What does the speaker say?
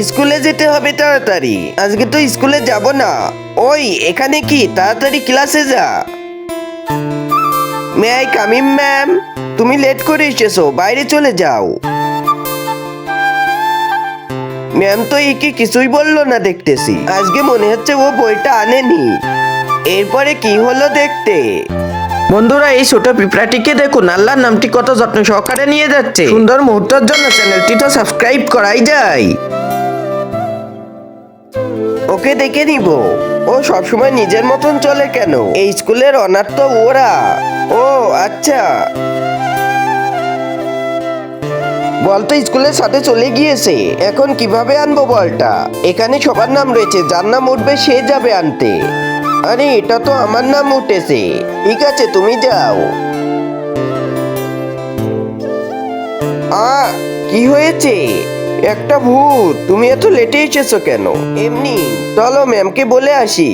স্কুলে যেতে হবে তাড়াতাড়ি, আজকে তো স্কুলে যাব না। ওই এখানে কি, তাড়াতাড়ি ক্লাসে যা। May I come in ma'am? তুমি লেট করে এসেছো, বাইরে চলে যাও। ম্যাম তো একে কিছুই বললো না দেখতেছি, আজকে মনে হচ্ছে ও বইটা আনেনি। এরপরে কি হলো দেখতে। বন্ধুরা, এই ছোট পিঁপড়াটিকে দেখুন, আল্লাহর নামটি কত যত্ন সহকারে নিয়ে যাচ্ছে। সুন্দর মুহূর্তের জন্য চ্যানেলটি তো সাবস্ক্রাইব করাই যায়। ওকে দেখে নিব, ও সবসময় নিজের মতন চলে কেন? এই স্কুলের অনার তো ওরা। ও আচ্ছা, বল তো স্কুলের সাথে চলে গিয়েছে, এখন কিভাবে আনবো বলটা? এখানে সবার নাম রয়েছে, যার নাম উঠবে সে যাবে আনতে। আরে এটা তো আমার নাম উঠেছে। ঠিক আছে, তুমি যাও। কি হয়েছে? একটা ভূত। তুমি এত লেটে এসেছো কেন? এমনি, চলো ম্যামকে বলে আসি।